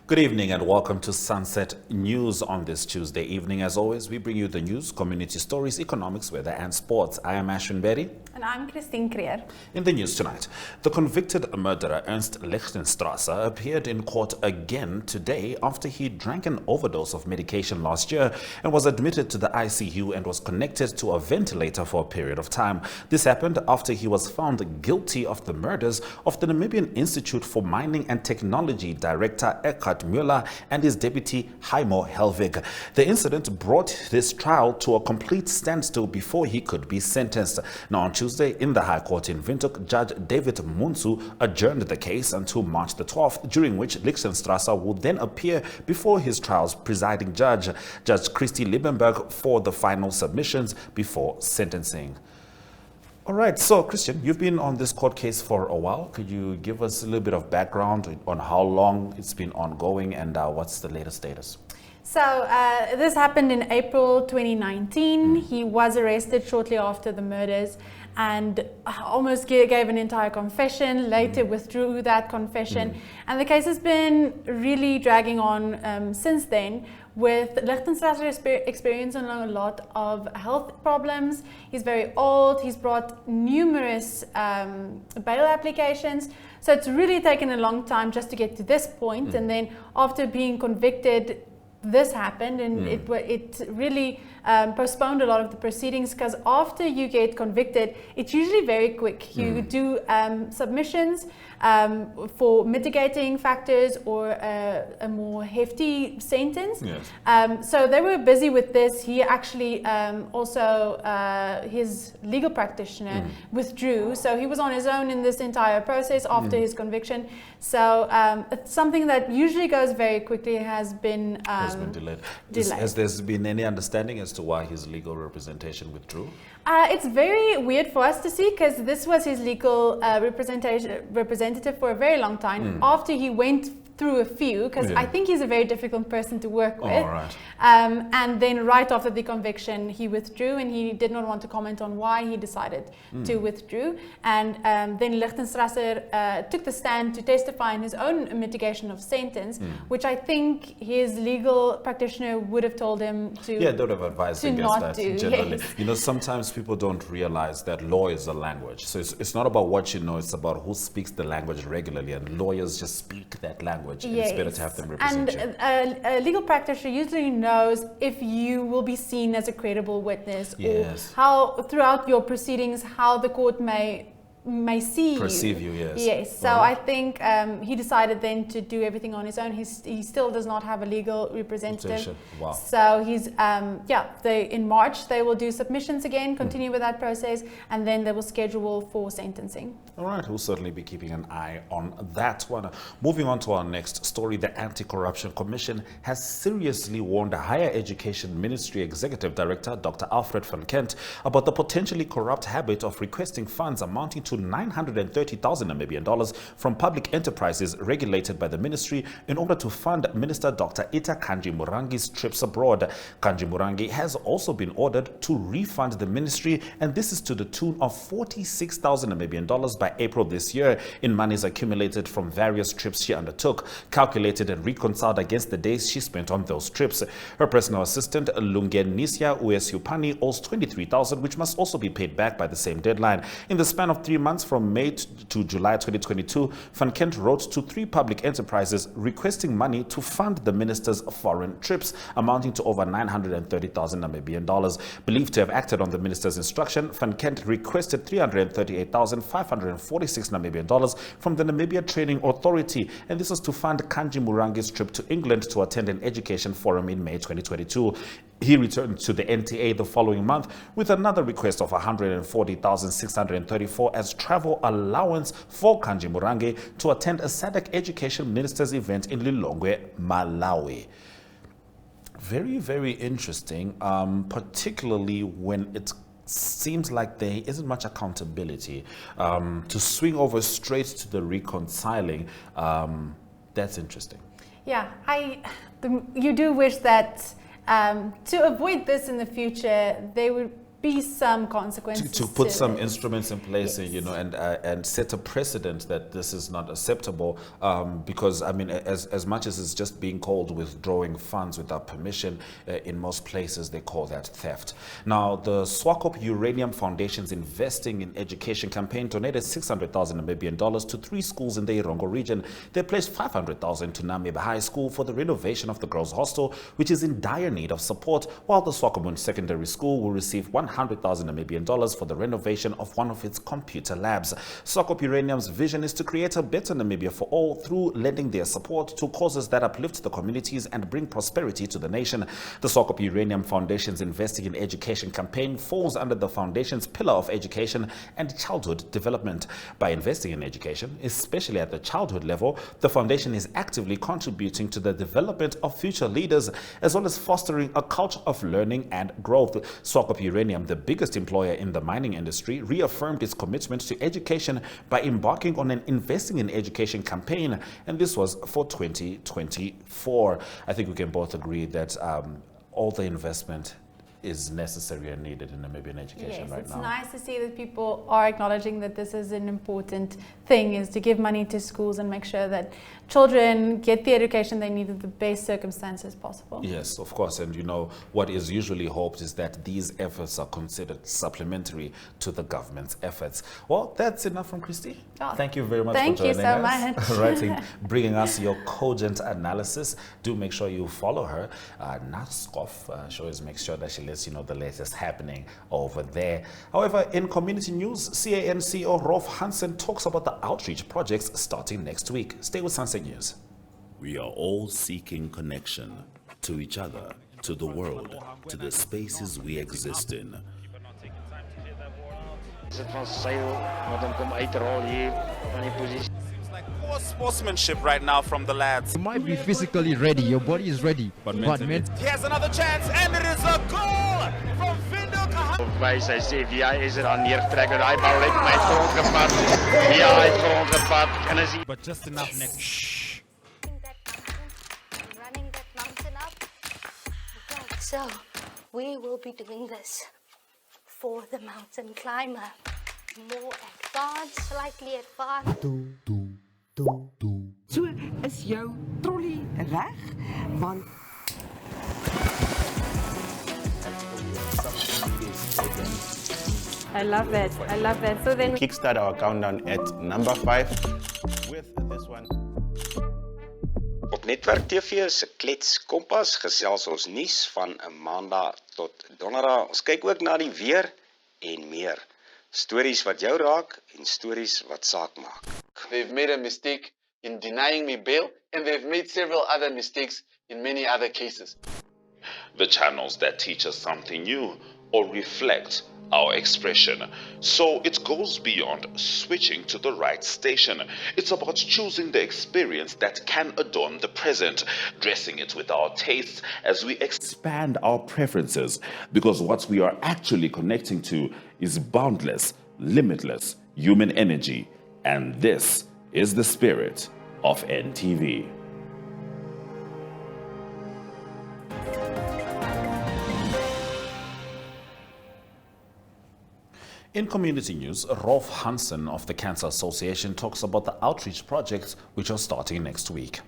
Good evening and welcome to Sunset News on this Tuesday evening. As always, we bring you the news, community stories, economics, weather and sports. I am Ashwin Berry. And I'm Christine Creer. In the news tonight, the convicted murderer Ernst Lichtenstrasser appeared in court again today after he drank an overdose of medication last year and was admitted to the ICU and was connected to a ventilator for a period of time. This happened after he was found guilty of the murders of the Namibian Institute for Mining and Technology director Eckhart Müller and his deputy Heimo Helvig. The incident brought his trial to a complete standstill before he could be sentenced. Now on Tuesday in the High Court in Windhoek, Judge David Munsu adjourned the case until March the 12th, during which Lichtenstrasser will then appear before his trial's presiding judge, Judge Christy Liebenberg, for the final submissions before sentencing. All right, so Christian, you've been on this court case for a while. Could you give us a little bit of background on how long it's been ongoing and what's the latest status? So this happened in April 2019. He was arrested shortly after the murders and almost gave an entire confession, later withdrew that confession. And the case has been really dragging on since then, with Lichtenstrasser experiencing a lot of health problems. He's very old, he's brought numerous bail applications. So it's really taken a long time just to get to this point. And then after being convicted, this happened, and it really postponed a lot of the proceedings, because after you get convicted, it's usually very quick. You do submissions for mitigating factors or a more hefty sentence. Yes. So they were busy with this. He actually also, his legal practitioner withdrew. So he was on his own in this entire process after his conviction. So it's something that usually goes very quickly. It has been delayed. Has there been any understanding as to why his legal representation withdrew? It's very weird for us to see, because this was his legal representative for a very long time. After he went through a few, because I think he's a very difficult person to work with. Right. And then right after the conviction, he withdrew, and he did not want to comment on why he decided to withdraw. And then Lichtenstrasser took the stand to testify in his own mitigation of sentence, which I think his legal practitioner would have told him to they would have advised against that generally. Yes. You know, sometimes people don't realize that law is a language. So it's not about what you know, it's about who speaks the language regularly, and lawyers just speak that language. And it's better to have them represent you. And a legal practitioner usually knows if you will be seen as a credible witness, or how throughout your proceedings, how the court may perceive you. Yes. So I think he decided then to do everything on his own. He still does not have a legal representative. Wow. So he's in March they will do submissions again, continue with that process, and then they will schedule for sentencing. All right, we'll certainly be keeping an eye on that one. Moving on to our next story, the Anti-Corruption Commission has seriously warned the Higher Education Ministry Executive Director, Dr. Alfred van Kent, about the potentially corrupt habit of requesting funds amounting to 930,000 Namibian dollars from public enterprises regulated by the ministry in order to fund Minister Dr. Ita Kanji-Murangi's trips abroad. Kanji-Murangi has also been ordered to refund the ministry, and this is to the tune of 46,000 Namibian dollars by April this year in monies accumulated from various trips she undertook, calculated and reconciled against the days she spent on those trips. Her personal assistant, Lungenisya Uesupani, owes 23,000, which must also be paid back by the same deadline. In the span of 3 months, from May to July 2022, Van Kent wrote to 3 public enterprises requesting money to fund the minister's foreign trips, amounting to over 930,000 Namibian dollars. Believed to have acted on the minister's instruction, Van Kent requested 338,546 Namibian dollars from the Namibia Training Authority, and this was to fund Kanji-Murangi's trip to England to attend an education forum in May 2022. He returned to the NTA the following month with another request of 140,634 as travel allowance for Kanji-Murangi to attend a SADC Education Ministers event in Lilongwe, Malawi. Very, very interesting, particularly when it seems like there isn't much accountability. To swing over straight to the reconciling, that's interesting. Yeah, you do wish that to avoid this in the future, they would be some consequences to put some this. instruments in place, Yes. you know, and set a precedent that this is not acceptable. Because I mean, as much as it's just being called withdrawing funds without permission, in most places they call that theft. Now, the Swakop Uranium Foundation's Investing in Education campaign donated 600,000 Namibian dollars to 3 schools in the Irongo region. They pledged 500,000 to Namib High School for the renovation of the girls' hostel, which is in dire need of support, while the Swakopmund Secondary School will receive 100,000 Namibian dollars for the renovation of one of its computer labs. Swakop Uranium's vision is to create a better Namibia for all through lending their support to causes that uplift the communities and bring prosperity to the nation. The Swakop Uranium Foundation's Investing in Education campaign falls under the foundation's pillar of education and childhood development. By investing in education, especially at the childhood level, the foundation is actively contributing to the development of future leaders, as well as fostering a culture of learning and growth. Swakop Uranium, the biggest employer in the mining industry, reaffirmed its commitment to education by embarking on an Investing in Education campaign, and this was for 2024. I think we can both agree that all the investment is necessary and needed in Namibian education right now. It's nice to see that people are acknowledging that this is an important thing, is to give money to schools and make sure that children get the education they need in the best circumstances possible. Yes, of course. And you know, what is usually hoped is that these efforts are considered supplementary to the government's efforts. Well, that's enough from Christy. Oh, thank you very much thank for you joining so us. much. Bringing us your cogent analysis. Do make sure you follow her. Naskoff, she always makes sure that she lets you know the latest happening over there. However, in community news, CAN CEO Rolf Hansen talks about the outreach projects starting next week. Stay with Sunset News. We are all seeking connection to each other, to the world, to the spaces we exist in. Is het van Seil wat hom kom uitrol hier van die posisie. Like poor sportsmanship right now from the lads. You might be physically ready, your body is ready, But mentally. Here's another chance, and it is a goal from Vinduk. Wys hy sê wie hy is dan neertrek en daai bal het my grond gevat. Ja, hy het grond gevat en as hy But just enough next. Running that mountain up. Right, so we will be doing this for the mountain climber. More advanced, slightly advanced. So is jou trolley reg? Want I love that. I love that. So then Kickstart our countdown at number 5 with this one. Op Netwerk TV se Klets Kompas gesels ons nuus van 'n Maandag tot Donderdag. Ons kyk ook na die weer en meer. Stories wat jou raak en stories wat saak maak. They've made a mistake in denying me bail, and they've made several other mistakes in many other cases. The channels that teach us something new or reflect our expression. So it goes beyond switching to the right station. It's about choosing the experience that can adorn the present, dressing it with our tastes as we expand our preferences, because what we are actually connecting to is boundless, limitless human energy. And this is the spirit of NTV. In community news, Rolf Hansen of the Cancer Association talks about the outreach projects which are starting next week.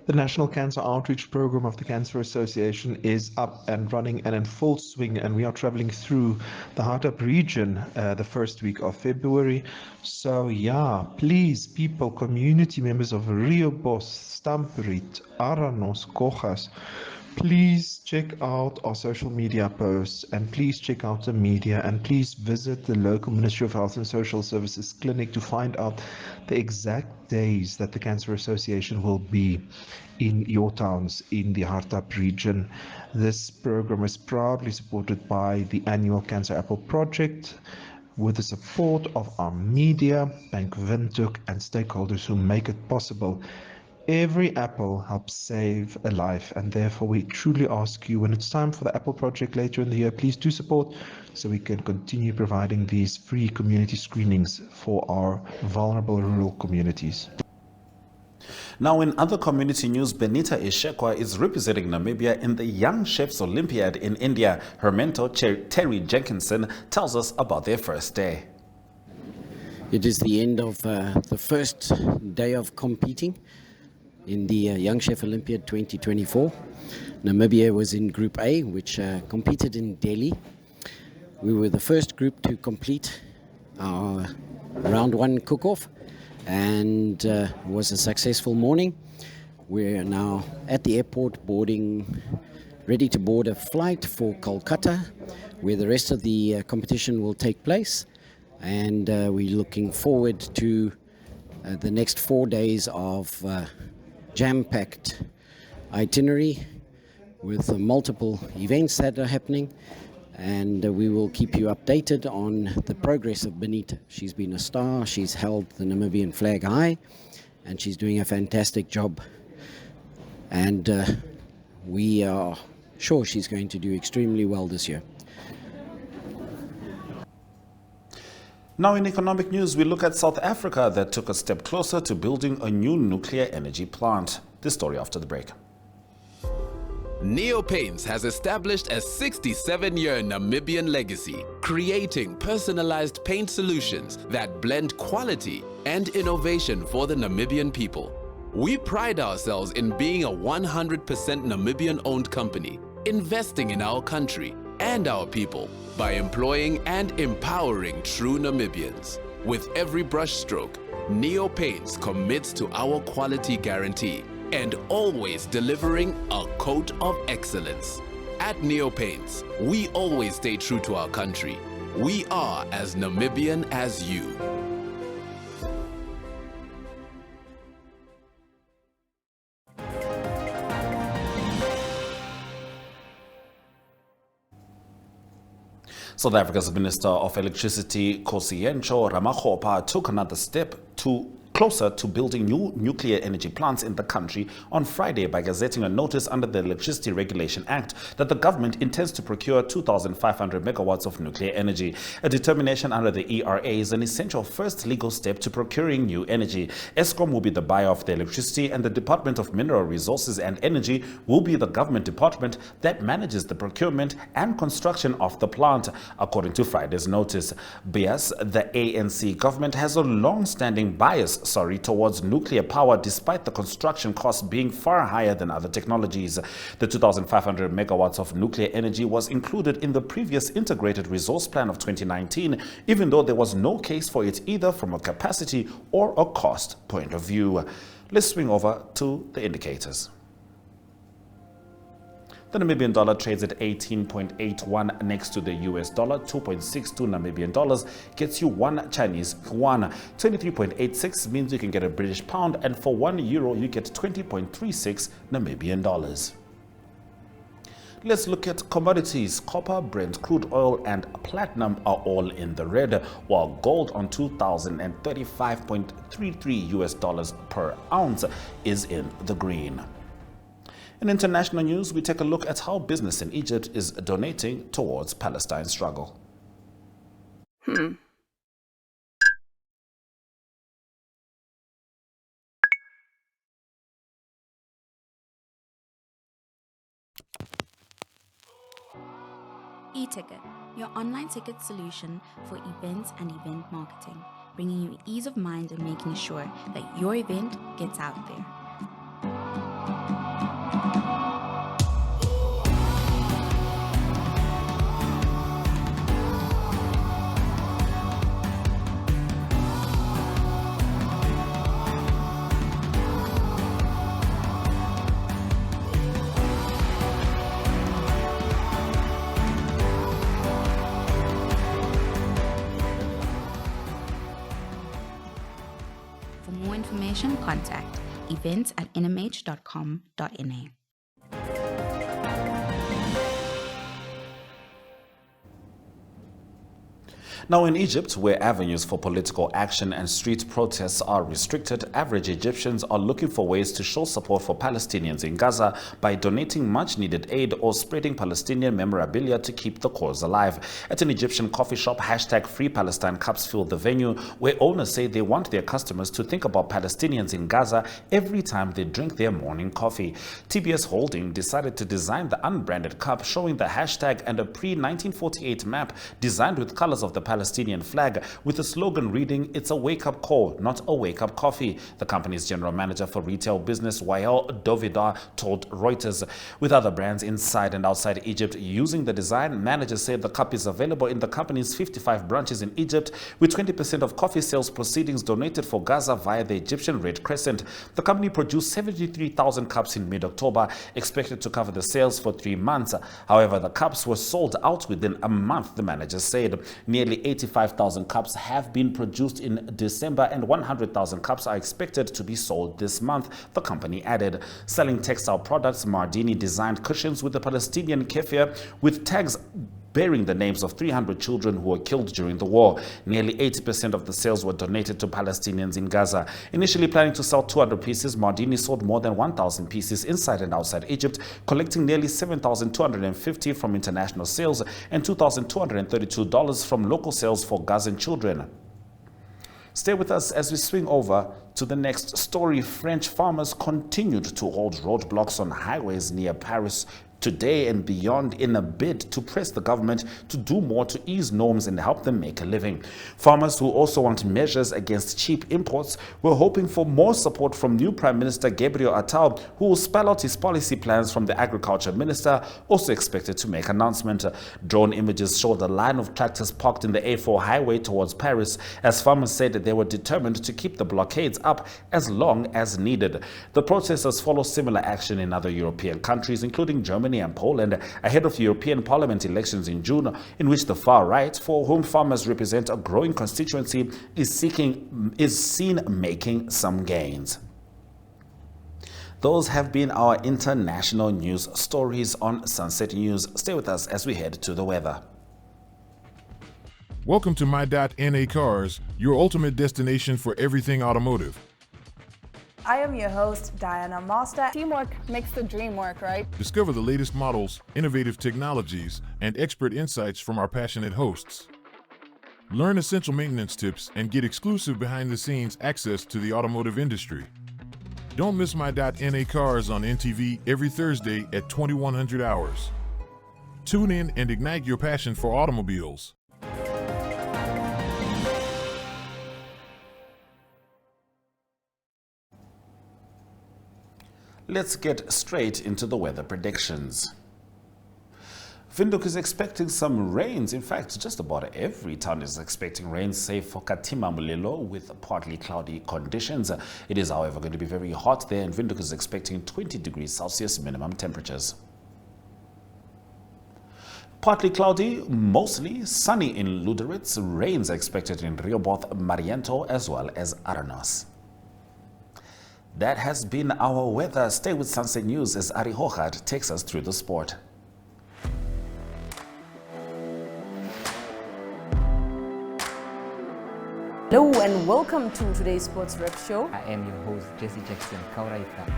The National Cancer Outreach Program of the Cancer Association is up and running and in full swing, and we are traveling through the Hartap region the first week of February. So yeah, please, people, community members of Riobos, Stampriet, Aranos, Kogas, please check out our social media posts, and please check out the media, and please visit the local Ministry of Health and Social Services clinic to find out the exact days that the Cancer Association will be in your towns in the Hartap region. This program is proudly supported by the annual Cancer Apple Project, with the support of our media, Bank Windhoek, and stakeholders who make it possible. Every apple helps save a life, and therefore we truly ask you, when it's time for the Apple Project later in the year, please do support so we can continue providing these free community screenings for our vulnerable rural communities. Now, in other community news, Benita Ishekwa is representing Namibia in the Young Chefs Olympiad in India. Her mentor, Terry Jenkinson, tells us about their first day. It is the end of the first day of competing in the Young Chef Olympiad 2024. Namibia was in Group A, which competed in Delhi. We were the first group to complete our round one cook-off, and it was a successful morning. We're now at the airport ready to board a flight for Kolkata, where the rest of the competition will take place. And we're looking forward to the next 4 days of jam-packed itinerary with multiple events that are happening. And we will keep you updated on the progress of Benita. She's been a star, she's held the Namibian flag high, and she's doing a fantastic job. And we are sure she's going to do extremely well this year. Now in economic news, we look at South Africa that took a step closer to building a new nuclear energy plant. This story after the break. Neo Paints has established a 67-year Namibian legacy, creating personalized paint solutions that blend quality and innovation for the Namibian people. We pride ourselves in being a 100% Namibian-owned company, investing in our country and our people by employing and empowering true Namibians. With every brushstroke, Neo Paints commits to our quality guarantee and always delivering a coat of excellence. At Neo Paints, we always stay true to our country. We are as Namibian as you. South Africa's Minister of Electricity, Kosiyentsho Ramakgopa, took another step closer to building new nuclear energy plants in the country on Friday by gazetting a notice under the Electricity Regulation Act that the government intends to procure 2,500 megawatts of nuclear energy. A determination under the ERA is an essential first legal step to procuring new energy. Eskom will be the buyer of the electricity, and the Department of Mineral Resources and Energy will be the government department that manages the procurement and construction of the plant, according to Friday's notice. Bias, the ANC government has a long-standing bias towards nuclear power, despite the construction costs being far higher than other technologies. The 2,500 megawatts of nuclear energy was included in the previous Integrated Resource Plan of 2019, even though there was no case for it either from a capacity or a cost point of view. Let's swing over to the indicators. The Namibian dollar trades at 18.81 next to the US dollar. 2.62 Namibian dollars gets you 1 Chinese yuan. 23.86 means you can get a British pound, and for 1 euro you get 20.36 Namibian dollars. Let's look at commodities. Copper, Brent crude oil and platinum are all in the red, while gold on $2,035.33 US dollars per ounce is in the green. In international news, we take a look at how business in Egypt is donating towards Palestine's struggle. E-Ticket, your online ticket solution for events and event marketing, bringing you ease of mind and making sure that your event gets out there. For more information, contact events@nhom.com.na. Now in Egypt, where avenues for political action and street protests are restricted, average Egyptians are looking for ways to show support for Palestinians in Gaza by donating much-needed aid or spreading Palestinian memorabilia to keep the cause alive. At an Egyptian coffee shop, #FreePalestine cups fill the venue, where owners say they want their customers to think about Palestinians in Gaza every time they drink their morning coffee. TBS Holding decided to design the unbranded cup showing the hashtag and a pre-1948 map designed with colors of the Palestinian flag, with a slogan reading, "It's a wake-up call, not a wake-up coffee." The company's general manager for retail business, Wael Dovidar, told Reuters. With other brands inside and outside Egypt using the design, managers said the cup is available in the company's 55 branches in Egypt, with 20% of coffee sales proceedings donated for Gaza via the Egyptian Red Crescent. The company produced 73,000 cups in mid-October, expected to cover the sales for 3 months. However, the cups were sold out within a month, the manager said. Nearly 85,000 cups have been produced in December and 100,000 cups are expected to be sold this month, the company added. Selling textile products, Mardini designed cushions with the Palestinian keffiyeh with tags bearing the names of 300 children who were killed during the war. Nearly 80% of the sales were donated to Palestinians in Gaza. Initially planning to sell 200 pieces, Mardini sold more than 1,000 pieces inside and outside Egypt, collecting nearly 7,250 from international sales and $2,232 from local sales for Gazan children. Stay with us as we swing over to the next story. French farmers continued to hold roadblocks on highways near Paris today and beyond in a bid to press the government to do more to ease norms and help them make a living. Farmers, who also want measures against cheap imports, were hoping for more support from new Prime Minister Gabriel Attal, who will spell out his policy plans from the Agriculture Minister, also expected to make announcement. Drone images showed a line of tractors parked in the A4 highway towards Paris, as farmers said that they were determined to keep the blockades up as long as needed. The protesters follow similar action in other European countries, including Germany and Poland, ahead of European Parliament elections in June, in which the far right, for whom farmers represent a growing constituency, is seen making some gains. Those have been our international news stories on Sunset News. Stay with us as we head to the weather. Welcome to My.NA Cars, your ultimate destination for everything automotive. I am your host, Diana Master. Teamwork makes the dream work, right? Discover the latest models, innovative technologies, and expert insights from our passionate hosts. Learn essential maintenance tips and get exclusive behind-the-scenes access to the automotive industry. Don't miss My.NA Cars on NTV every Thursday at 2100 hours. Tune in and ignite your passion for automobiles. Let's get straight into the weather predictions. Windhoek is expecting some rains. In fact, just about every town is expecting rain, save for Katima Mulilo, with partly cloudy conditions. It is, however, going to be very hot there, and Windhoek is expecting 20 degrees Celsius minimum temperatures. Partly cloudy, mostly sunny in Luderitz. Rains are expected in Rehoboth, Mariento, as well as Aranos. That has been our weather. Stay with Sunset News as Ari Hochard takes us through the sport. Hello and welcome to today's Sports Rep Show. I am your host, Jesse Jackson Kauraita.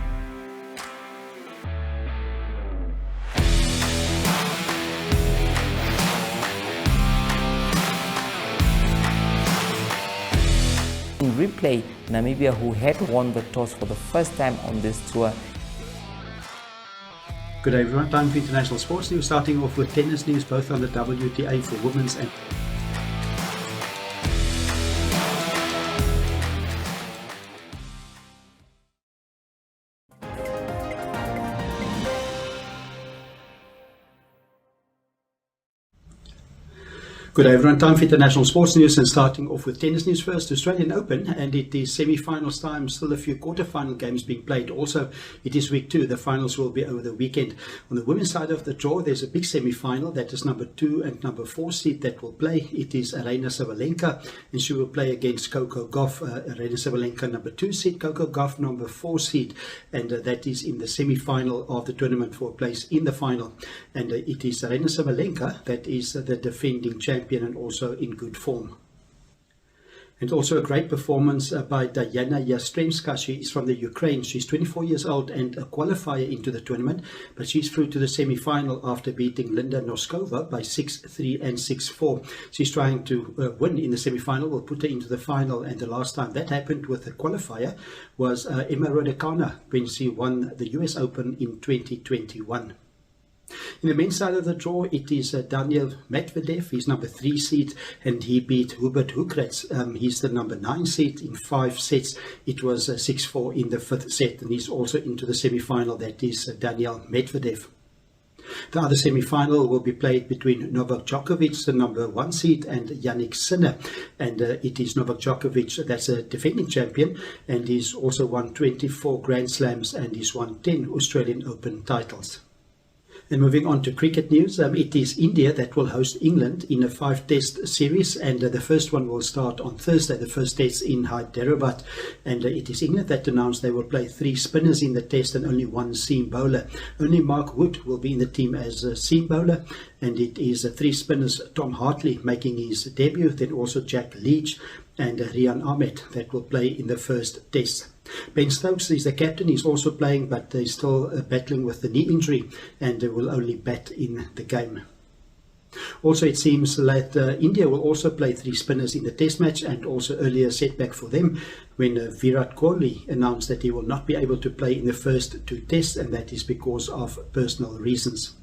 In replay, Namibia, who had won the toss for the first time on this tour. Good day everyone, time for international sports news, starting off with tennis news, both on the WTA for women's and Good day everyone, time for international sports news and starting off with tennis news first. Australian Open, and it is semi-finals time, still a few quarter-final games being played. Also, it is week 2, the finals will be over the weekend. On the women's side of the draw, there's a big semi-final, that is number 2 and number 4 seed that will play. It is Aryna Sabalenka, and she will play against Coco Gauff. Aryna Sabalenka number 2 seed, Coco Gauff number 4 seed, and that is in the semi-final of the tournament for a place in the final. And it is Aryna Sabalenka that is the defending champion champion and also in good form. And also a great performance by Diana Yastremska. She is from the Ukraine. She's 24 years old and a qualifier into the tournament, but she's through to the semi-final after beating Linda Noskova by 6-3 and 6-4. She's trying to win in the semi-final, will put her into the final, and the last time that happened with a qualifier was Emma Raducanu when she won the US Open in 2021. In the men's side of the draw, it is Daniel Medvedev. He's number 3 seed, and he beat Hubert Hurkacz. He's the number 9 seed in 5 sets. It was 6-4 in the 5th set, and he's also into the semi-final. That is Daniel Medvedev. The other semi-final will be played between Novak Djokovic, the number 1 seed, and Yannick Sinner. And it is Novak Djokovic that's a defending champion, and he's also won 24 Grand Slams, and he's won 10 Australian Open titles. And moving on to cricket news, it is India that will host England in a 5-test series, and the first one will start on Thursday, the first test in Hyderabad. And it is England that announced they will play 3 spinners in the test and only 1 seam bowler. Only Mark Wood will be in the team as a seam bowler, and it is 3 spinners, Tom Hartley making his debut, then also Jack Leach and Rian Ahmed that will play in the first test. Ben Stokes is the captain. He's also playing, but he's still battling with the knee injury and will only bat in the game. Also, it seems that India will also play 3 spinners in the test match, and also earlier setback for them when Virat Kohli announced that he will not be able to play in the first 2 tests, and that is because of personal reasons.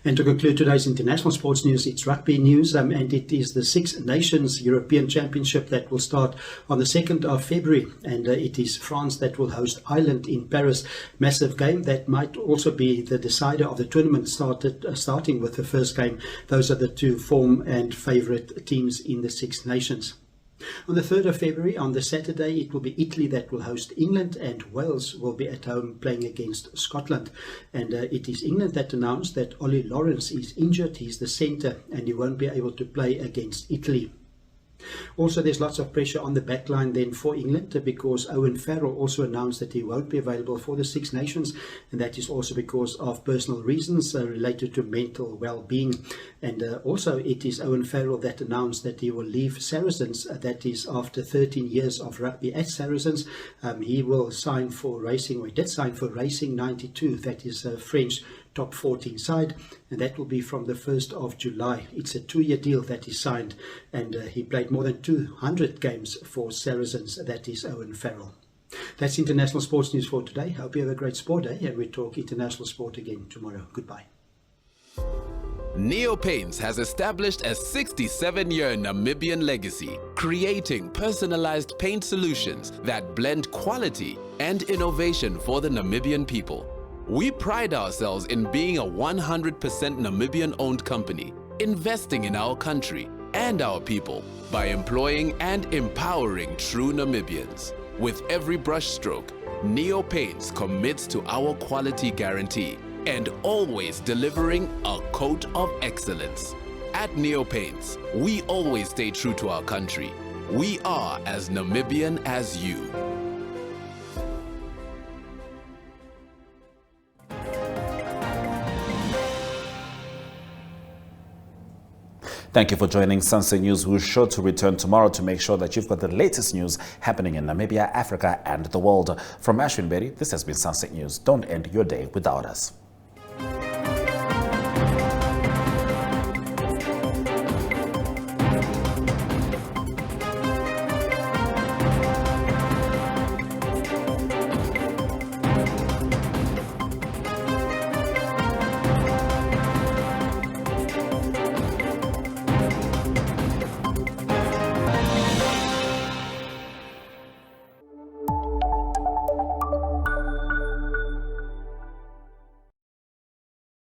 And to conclude today's international sports news, it's rugby news, and it is the Six Nations European Championship that will start on the 2nd of February, and it is France that will host Ireland in Paris. Massive game that might also be the decider of the tournament, starting with the first game. Those are the 2 form and favourite teams in the Six Nations. On the 3rd of February, on the Saturday, it will be Italy that will host England, and Wales will be at home playing against Scotland. And it is England that announced that Ollie Lawrence is injured. He's the centre, and he won't be able to play against Italy. Also, there's lots of pressure on the backline then for England, because Owen Farrell also announced that he won't be available for the Six Nations, and that is also because of personal reasons related to mental well-being. And also it is Owen Farrell that announced that he will leave Saracens, that is after 13 years of rugby at Saracens. He will sign for Racing, or he did sign for Racing 92, that is a French top 14 side, and that will be from the 1st of July. It's a 2-year deal that he signed, and he played more than 200 games for Saracens. That is Owen Farrell. That's international sports news for today. Hope you have a great sport day, and we talk international sport again tomorrow. Goodbye. Neo Paints has established a 67-year Namibian legacy, creating personalized paint solutions that blend quality and innovation for the Namibian people. We pride ourselves in being a 100% Namibian-owned company, investing in our country and our people by employing and empowering true Namibians. With every brushstroke, Neo Paints commits to our quality guarantee and always delivering a coat of excellence. At Neo Paints, we always stay true to our country. We are as Namibian as you. Thank you for joining Sunset News. We're sure to return tomorrow to make sure that you've got the latest news happening in Namibia, Africa, and the world. From Ashwin Berry, this has been Sunset News. Don't end your day without us.